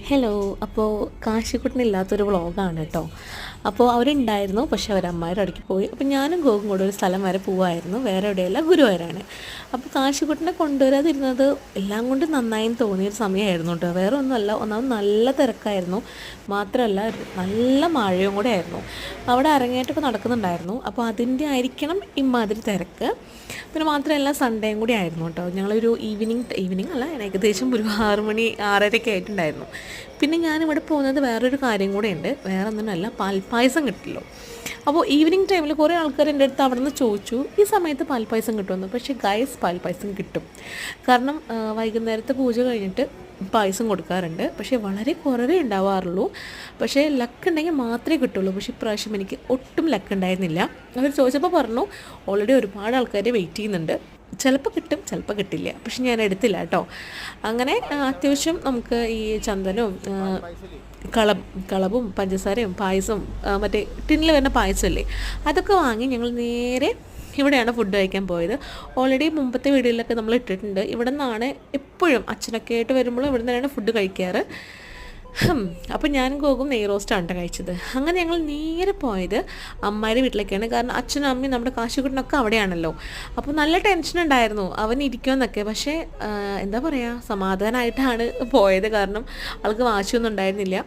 Hello. അപ്പോൾ കാശിക്കുട്ടനില്ലാത്തൊരു വ്ളോഗാണ് കേട്ടോ. അപ്പോൾ അവരുണ്ടായിരുന്നു, പക്ഷേ അവരമ്മാരുടെ അടുക്കി പോയി. അപ്പോൾ ഞാനും ഗോകും കൂടെ ഒരു സ്ഥലം വരെ പോവായിരുന്നു, വേറെ എവിടെയല്ല, ഗുരുവായൂരാണ്. അപ്പോൾ കാശിക്കുട്ടനെ കൊണ്ടുവരാതിരുന്നത് എല്ലാം കൊണ്ടും നന്നായി തോന്നിയൊരു സമയമായിരുന്നു കേട്ടോ. വേറെ ഒന്നുമല്ല, ഒന്നാമത് നല്ല തിരക്കായിരുന്നു, മാത്രമല്ല നല്ല മഴയും കൂടെ ആയിരുന്നു. അവിടെ അരങ്ങേറ്റമൊക്കെ നടക്കുന്നുണ്ടായിരുന്നു, അപ്പോൾ അതിൻ്റെ ആയിരിക്കണം ഇമാതിരി തിരക്ക്. പിന്നെ മാത്രമല്ല സൺഡേയും കൂടി ആയിരുന്നു കേട്ടോ. ഞങ്ങളൊരു ഈവനിങ് അല്ല, ഏകദേശം ഒരു 6 മണി 6:30 ആയിട്ടുണ്ടായിരുന്നു. പിന്നെ ഞാനിവിടെ പോകുന്നത് വേറൊരു കാര്യം കൂടെ ഉണ്ട്. വേറെ ഒന്നിനല്ല, പാൽപ്പായസം കിട്ടില്ലോ. അപ്പോൾ ഈവനിങ് ടൈമിൽ കുറേ ആൾക്കാർ എൻ്റെ അടുത്ത് അവിടെ നിന്ന് ചോദിച്ചു ഈ സമയത്ത് പാൽപ്പായസം കിട്ടുമെന്ന്. പക്ഷേ ഗൈസ്, പാൽപ്പായസം കിട്ടും. കാരണം വൈകുന്നേരത്തെ പൂജ കഴിഞ്ഞിട്ട് പായസം കൊടുക്കാറുണ്ട്, പക്ഷേ വളരെ കുറവേ ഉണ്ടാവാറുള്ളൂ. പക്ഷേ ലക്ക് ഉണ്ടെങ്കിൽ മാത്രമേ കിട്ടുള്ളൂ. പക്ഷേ ഇപ്രാവശ്യം എനിക്ക് ഒട്ടും ലക്ക് ഉണ്ടായിരുന്നില്ല. അവർ ചോദിച്ചപ്പോൾ പറഞ്ഞു ഓൾറെഡി ഒരുപാട് ആൾക്കാർ വെയിറ്റ് ചെയ്യുന്നുണ്ട്, ചിലപ്പോൾ കിട്ടും ചിലപ്പോൾ കിട്ടില്ല. പക്ഷെ ഞാൻ എടുത്തില്ല കേട്ടോ. അങ്ങനെ അത്യാവശ്യം നമുക്ക് ഈ ചന്ദനവും കളവും പഞ്ചസാരയും പായസവും മറ്റേ ടിന്നിൽ വരുന്ന പായസമല്ലേ, അതൊക്കെ വാങ്ങി ഞങ്ങൾ നേരെ ഇവിടെയാണ് ഫുഡ് കഴിക്കാൻ പോയത്. ഓൾറെഡി മുമ്പത്തെ വീഡിയോയിലൊക്കെ നമ്മൾ ഇട്ടിട്ടുണ്ട്. ഇവിടെ നിന്നാണ് എപ്പോഴും അച്ഛനൊക്കെ ആയിട്ട് വരുമ്പോൾ ഇവിടെ നിന്നാണ് ഫുഡ് കഴിക്കാറ്. അപ്പോൾ ഞാനും ഗോകും നെയ് റോസ്റ്റാണ് കഴിച്ചത്. അങ്ങനെ ഞങ്ങൾ നേരെ പോയത് അമ്മാരുടെ വീട്ടിലേക്കാണ്. കാരണം അച്ഛനും അമ്മയും നമ്മുടെ കാശിക്കുട്ടനൊക്കെ അവിടെയാണല്ലോ. അപ്പോൾ നല്ല ടെൻഷൻ ഉണ്ടായിരുന്നു അവൻ ഇരിക്കുമെന്നൊക്കെ. പക്ഷേ എന്താ പറയുക, സമാധാനമായിട്ടാണ് പോയത്. കാരണം ആൾക്ക് വാശിയൊന്നും ഉണ്ടായിരുന്നില്ല.